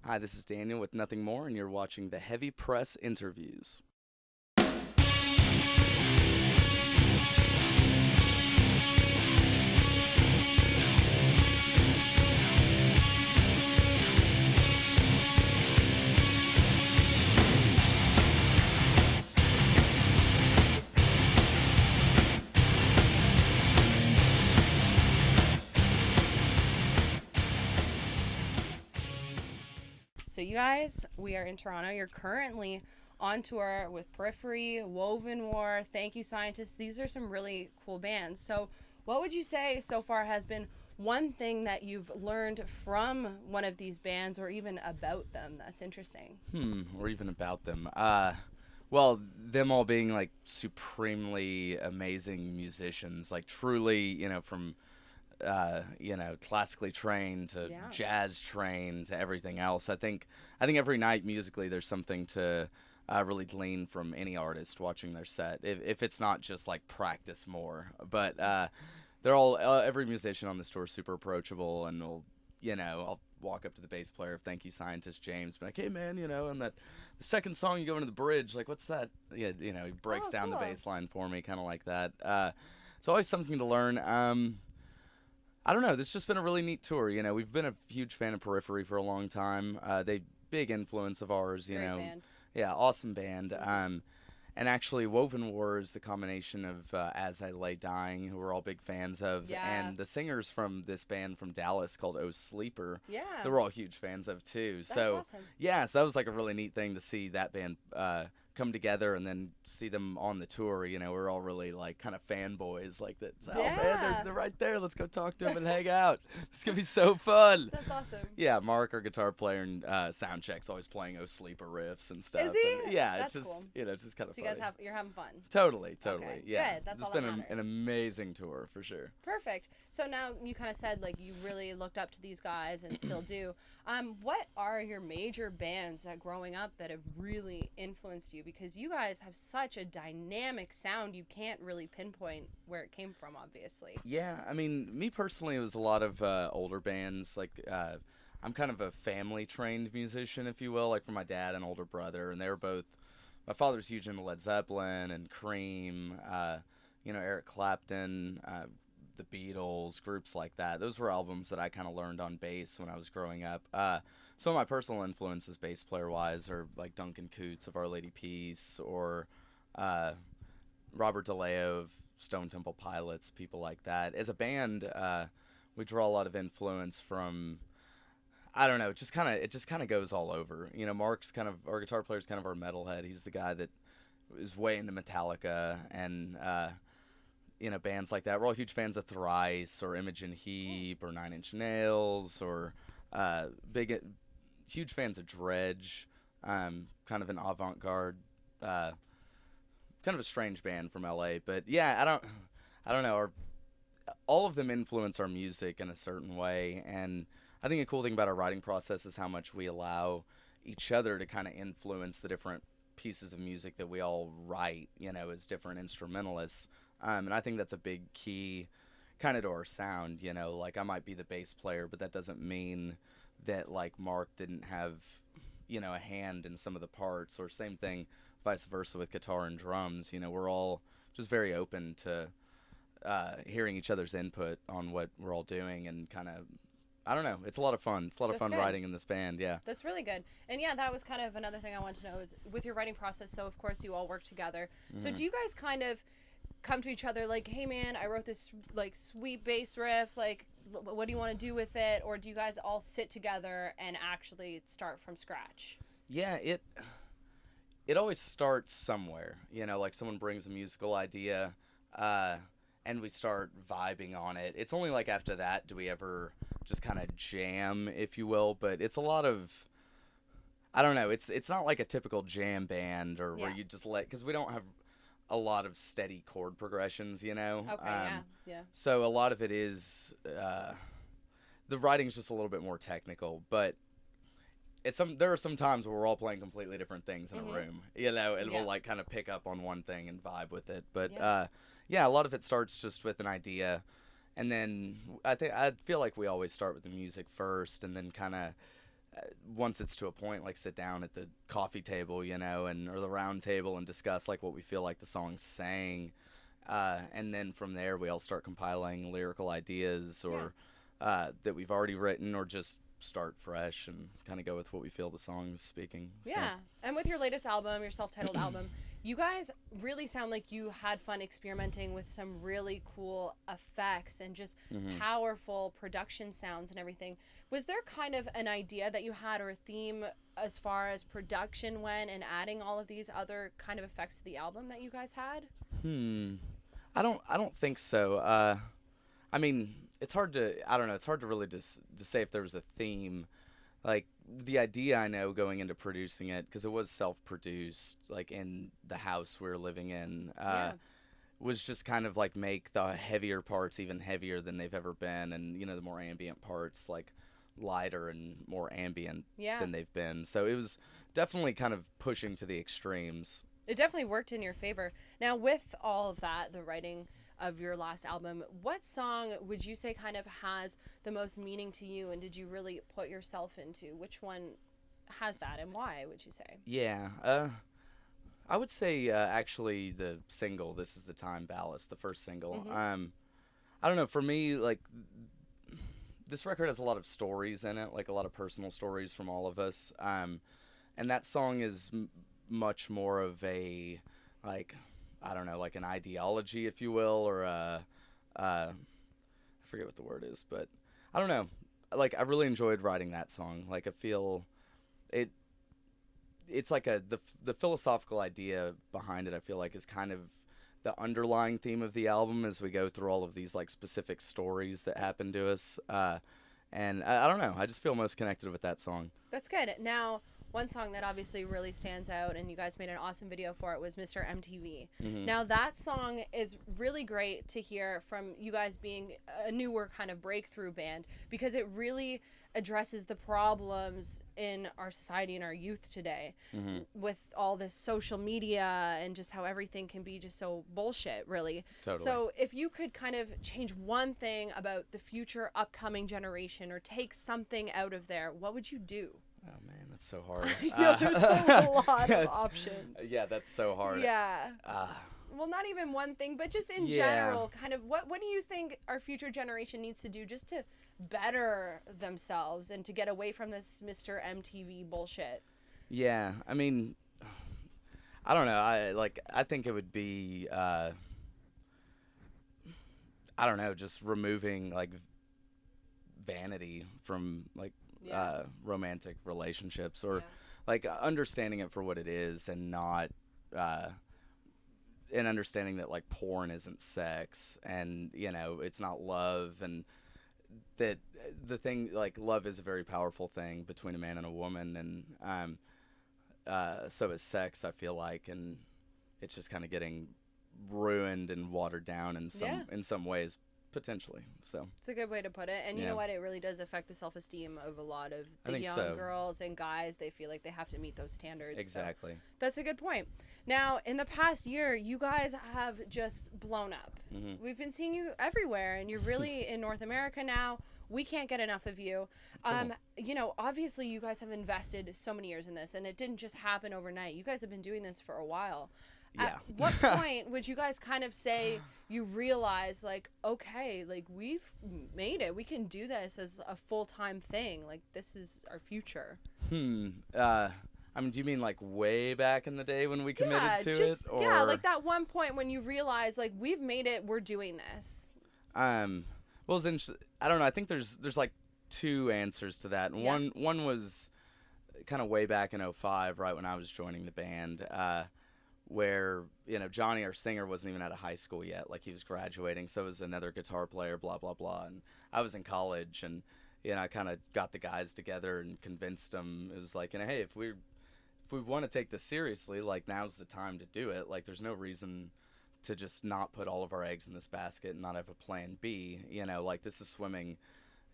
Hi, this is Daniel with Nothing More, and you're watching the Heavy Press Interviews. So you guys, we are in Toronto. You're currently on tour with Periphery, Wovenwar, Thank You Scientists. These are some really cool bands. So what would you say so far has been one thing that you've learned from one of these bands or even about them that's interesting? Or even about them. Well, them all being like supremely amazing musicians, like truly, from classically trained to Yeah. jazz trained to everything else. I think every night musically there's something to really glean from any artist watching their set. If it's not just like practice more, but they're all every musician on this tour is super approachable, and I'll walk up to the bass player of Thank You Scientist James, be like, hey man, and that the second song you go into the bridge, like what's that? Yeah, he breaks down the Cool. bass line for me, kind of like that. It's always something to learn. I don't know. This has just been a really neat tour. We've been a huge fan of Periphery for a long time. They big influence of ours. Great band. Yeah, awesome band. And actually, Wovenwar is the combination of As I Lay Dying, who we're all big fans of, Yeah. and the singers from this band from Dallas called Oh Sleeper, Yeah. that we're all huge fans of too. That's So awesome. yeah, so that was like a really neat thing to see that band come together and then see them on the tour. We're all really like kind of fanboys like that. So, oh man, Yeah. they're right there. Let's go talk to them and hang out. It's gonna be so fun. That's awesome. Yeah, Mark, our guitar player, and sound checks always playing "Oh Sleeper" riffs and stuff. Is he? And, yeah, That's it's just cool. it's just kind of So funny. you guys you're having fun. Totally. Okay, Yeah, good. That's it's all been that an matters. amazing tour for sure. Perfect. So now you kind of said like you really looked up to these guys and still do. What are your major bands that growing up that have really influenced you? Because you guys have such a dynamic sound, you can't really pinpoint where it came from, obviously. Yeah, I mean, me personally, it was a lot of older bands. Like, I'm kind of a family-trained musician, if you will, like for my dad and older brother, and they were both. My father's huge into Led Zeppelin and Cream, Eric Clapton, the Beatles, groups like that. Those were albums that I kind of learned on bass when I was growing up. Some of my personal influences, bass player-wise, are like Duncan Coots of Our Lady Peace, or Robert DeLeo of Stone Temple Pilots, people like that. As a band, we draw a lot of influence from. I don't know. It just kind of goes all over. Mark's kind of our guitar player's kind of our metalhead. He's the guy that is way into Metallica and bands like that. We're all huge fans of Thrice or Imogen Heap or Nine Inch Nails or huge fans of Dredge. Kind of an avant-garde. Kind of a strange band from LA, but yeah, I don't know. All of them influence our music in a certain way, and I think a cool thing about our writing process is how much we allow each other to kind of influence the different pieces of music that we all write, as different instrumentalists. And I think that's a big key kind of to our sound, like I might be the bass player, but that doesn't mean that like Mark didn't have, a hand in some of the parts, or same thing vice versa with guitar and drums. We're all just very open to hearing each other's input on what we're all doing, and kind of, I don't know, it's a lot of fun. It's a lot of That's fun good. writing in this band, yeah. That's really good. And yeah, that was kind of another thing I wanted to know is with your writing process. So of course you all work together. So do you guys kind of come to each other like, hey man, I wrote this like sweet bass riff, like what do you want to do with it? Or do you guys all sit together and actually start from scratch? Yeah, it always starts somewhere, like someone brings a musical idea, and we start vibing on it. It's only like after that do we ever just kind of jam, if you will, but it's a lot of, I don't know, it's not like a typical jam band or where Yeah. you just because we don't have a lot of steady chord progressions, Okay, yeah. So a lot of it is, the writing's just a little bit more technical, but there are some times where we're all playing completely different things in a room, and Yeah. we'll like kind of pick up on one thing and vibe with it. But Yeah. yeah, a lot of it starts just with an idea, and then I feel like we always start with the music first, and then kind of once it's to a point, like sit down at the coffee table, you know, and or the round table and discuss like what we feel like the song's saying, and then from there we all start compiling lyrical ideas or that we've already written, or just start fresh and kind of go with what we feel the song's speaking. Yeah, and with your latest album, your self-titled album, you guys really sound like you had fun experimenting with some really cool effects and just powerful production sounds and everything. Was there kind of an idea that you had, or a theme as far as production went, and adding all of these other kind of effects to the album that you guys had? I don't think so. I mean, it's hard to, I don't know, it's hard to really to say if there was a theme. Like, the idea, I know, going into producing it, because it was self-produced, like, in the house we were living in, was just kind of, like, make the heavier parts even heavier than they've ever been, and, you know, the more ambient parts, like, lighter and more ambient than they've been. So it was definitely kind of pushing to the extremes. It definitely worked in your favor. Now, with all of that, the writing of your last album, what song would you say kind of has the most meaning to you, and did you really put yourself into? Which one has that, and why, would you say? Yeah, I would say actually the single, This Is the Time, Ballast, the first single. I don't know, for me, like, this record has a lot of stories in it, like a lot of personal stories from all of us, and that song is much more of a, like, I don't know, like an ideology, if you will, or I forget what the word is, but I don't know. Like, I really enjoyed writing that song. Like, I feel it's like the philosophical idea behind it, I feel like, is kind of the underlying theme of the album as we go through all of these, like, specific stories that happen to us. And I don't know, I just feel most connected with that song. That's good. Now, one song that obviously really stands out, and you guys made an awesome video for it, was Mr.MTV. Now, that song is really great to hear from you guys being a newer kind of breakthrough band, because it really addresses the problems in our society and our youth today with all this social media and just how everything can be just so bullshit, really. Totally. So if you could kind of change one thing about the future upcoming generation, or take something out of there, what would you do? Oh man, that's so hard. There's a lot of options. Yeah, that's so hard. Yeah. Well, not even one thing, but just in general, kind of what do you think our future generation needs to do just to better themselves and to get away from this Mr.MTV bullshit? Yeah, I mean, I don't know. I think it would be I don't know, just removing, like, vanity from, like, romantic relationships, or like understanding it for what it is, and not and understanding that, like, porn isn't sex, and, you know, it's not love, and that the thing, like, love is a very powerful thing between a man and a woman, and so is sex, I feel like, and it's just kind of getting ruined and watered down in some ways, potentially. So it's a good way to put it. And you know what, it really does affect the self-esteem of a lot of the young girls and guys. They feel like they have to meet those standards. Exactly. So that's a good point. Now, in the past year, you guys have just blown up. We've been seeing you everywhere, and you're really in North America now. We can't get enough of you. Cool. You know, obviously you guys have invested so many years in this, and it didn't just happen overnight. You guys have been doing this for a while. Yeah. At what point would you guys kind of say you realize, like, okay, like, we've made it. We can do this as a full-time thing. Like, this is our future. I mean, do you mean, like, way back in the day when we committed to it? Or... Yeah, like that one point when you realize, like, we've made it, we're doing this. Well, I don't know. I think there's like two answers to that. And one was kind of way back in 2005, right when I was joining the band, where, you know, Johnny, our singer, wasn't even out of high school yet. Like, he was graduating, so was another guitar player, blah, blah, blah. And I was in college, and, you know, I kind of got the guys together and convinced them. It was like, you know, hey, if we want to take this seriously, like, now's the time to do it. Like, there's no reason to just not put all of our eggs in this basket and not have a plan B. You know, like, this is swimming,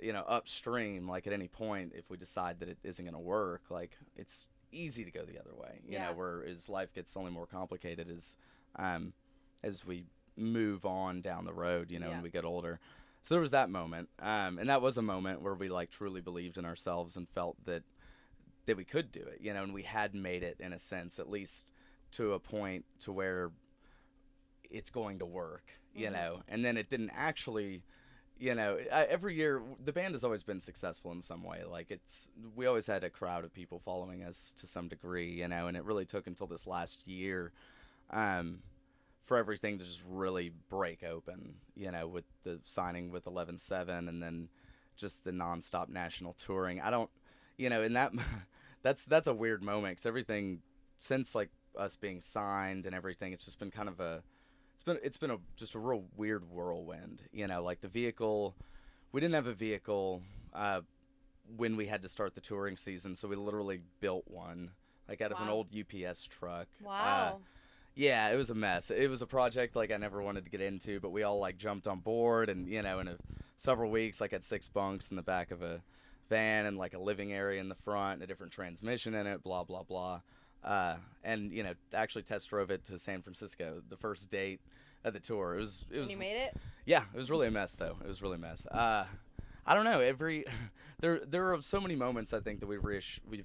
you know, upstream. Like, at any point, if we decide that it isn't going to work, like, it's easy to go the other way, you know, whereas life gets only more complicated as we move on down the road, you know, when we get older. So there was that moment, and that was a moment where we, like, truly believed in ourselves and felt that that we could do it, and we had made it in a sense, at least to a point to where it's going to work, and then it didn't actually, every year the band has always been successful in some way. Like we always had a crowd of people following us to some degree, and it really took until this last year, for everything to just really break open, with the signing with 11/7 and then just the nonstop national touring. I don't, in that, that's a weird moment, because everything since like us being signed and everything, it's just been kind of just a real weird whirlwind, like the vehicle, we didn't have a vehicle, when we had to start the touring season. So we literally built one, like out of an old UPS truck. Wow. Yeah, it was a mess. It was a project like I never wanted to get into, but we all like jumped on board, and in several weeks, like had 6 bunks in the back of a van and like a living area in the front, and a different transmission in it, blah blah blah. And actually test drove it to San Francisco the first date of the tour. It was. And you made it? Yeah, it was really a mess though. It was really a mess. I don't know. There are so many moments, I think, that we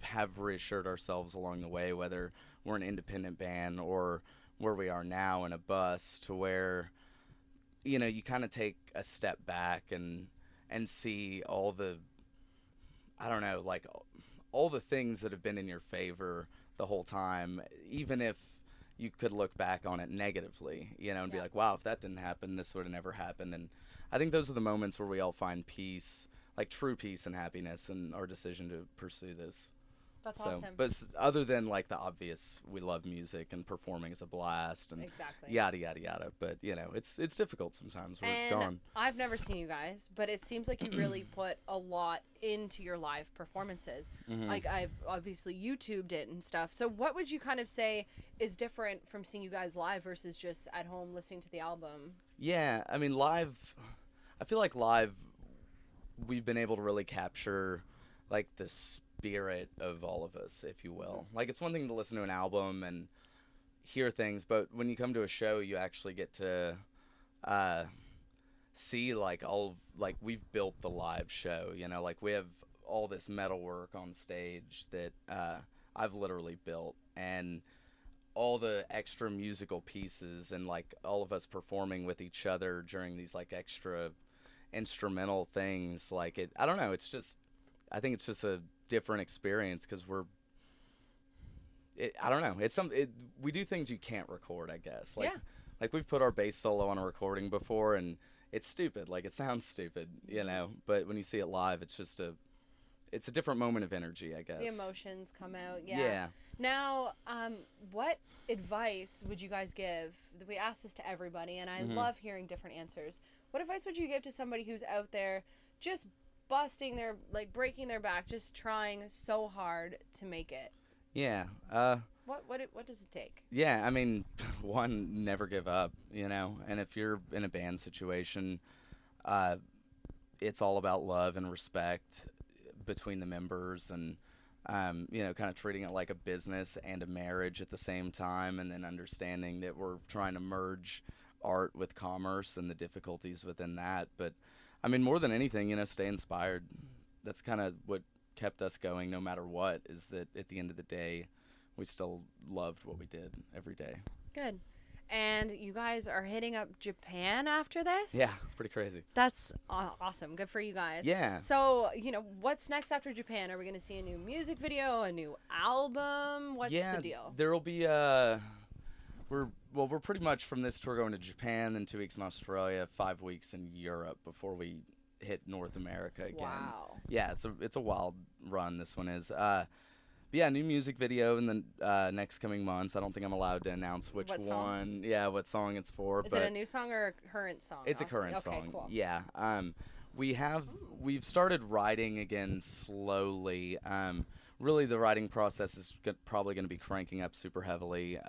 have reassured ourselves along the way, whether we're an independent band or where we are now in a bus, to where you kind of take a step back and see all the, I don't know, like all the things that have been in your favor the whole time, even if you could look back on it negatively, and be like, wow, if that didn't happen, this would have never happened. And I think those are the moments where we all find peace, like true peace and happiness in our decision to pursue this. That's awesome. But other than like the obvious, we love music and performing is a blast and yada yada yada. But it's difficult sometimes. We're gone. I've never seen you guys, but it seems like you really put a lot into your live performances. Like I've obviously YouTubed it and stuff. So what would you kind of say is different from seeing you guys live versus just at home listening to the album? Yeah, I mean live. I feel like live, we've been able to really capture like the spirit of all of us, if you will. Like it's one thing to listen to an album and hear things, but when you come to a show, you actually get to see like we've built the live show, like we have all this metal work on stage that I've literally built, and all the extra musical pieces, and like all of us performing with each other during these like extra instrumental things. Like I don't know, I think it's just a different experience, because I don't know, we do things you can't record, I guess. Like we've put our bass solo on a recording before, and it's stupid, like it sounds stupid, but when you see it live, it's a different moment of energy, I guess. The emotions come out. Yeah. Now, what advice would you guys give? We ask this to everybody, and I love hearing different answers. What advice would you give to somebody who's out there just breaking their back, just trying so hard to make it? Yeah. What does it take? Yeah, I mean, one, never give up, and if you're in a band situation, it's all about love and respect between the members, and kind of treating it like a business and a marriage at the same time, and then understanding that we're trying to merge art with commerce and the difficulties within that. But I mean, more than anything, stay inspired. That's kind of what kept us going no matter what, is that at the end of the day, we still loved what we did every day. Good. And you guys are hitting up Japan after this? Yeah, pretty crazy. That's awesome. Good for you guys. Yeah. So, what's next after Japan? Are we going to see a new music video, a new album? What's the deal? There'll be we're pretty much from this tour going to Japan, then 2 weeks in Australia, 5 weeks in Europe before we hit North America again. Wow. Yeah, it's a wild run, this one is. But yeah, new music video in the next coming months. I don't think I'm allowed to announce what song it's for. Is it a new song or a current song? It's a current song. Okay, cool. Yeah. We've started writing again slowly. Really, the writing process is probably going to be cranking up super heavily.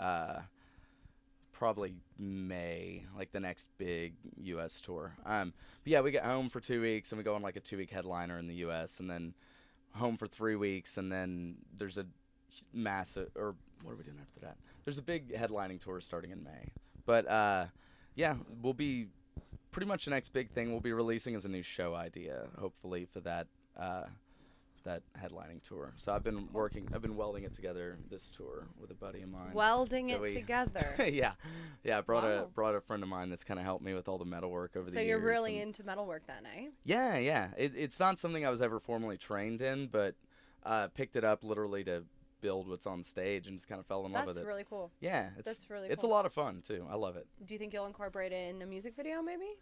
Probably May, like the next big U.S. tour. But yeah, we get home for 2 weeks, and we go on like a 2-week headliner in the U.S., and then home for 3 weeks, and then there's a massive, or what are we doing after that? There's a big headlining tour starting in May. But yeah, we'll be pretty much the next big thing we'll be releasing is a new show idea, hopefully for that that headlining tour. So I've been welding it together this tour with a buddy of mine. Welding it together. Yeah. I brought Wow. a friend of mine that's kind of helped me with all the metalwork over the years. So you're really into metalwork then, eh? Yeah. It's not something I was ever formally trained in, but picked it up literally to build what's on stage and just kind of fell in love with it. That's really cool. Yeah, That's really it's cool. a lot of fun too. I love it. Do you think you'll incorporate it in a music video maybe?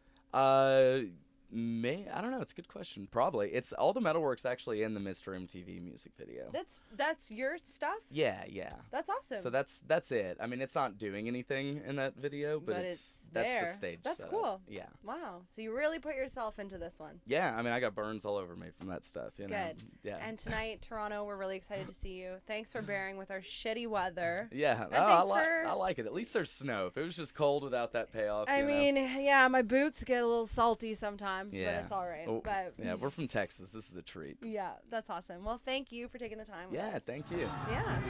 I don't know. It's a good question. Probably. It's all the metalwork's actually in the Mr.MTV music video. That's your stuff? Yeah. That's awesome. So that's it. I mean, it's not doing anything in that video, but it's that's there. the stage. That's setup. cool. Yeah. Wow. So you really put yourself into this one. Yeah. I mean, I got burns all over me from that stuff. You know? Good. Yeah. And tonight, Toronto, we're really excited to see you. Thanks for bearing with our shitty weather. Yeah. And I like it. At least there's snow. If it was just cold without that payoff. I you know? mean, yeah, my boots get a little salty sometimes, Yeah. but it's all right. Oh, But yeah, we're from Texas. This is a treat. yeah, that's awesome. Well, thank you for taking the time with Yeah, us. thank you. Yeah,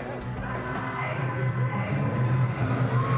so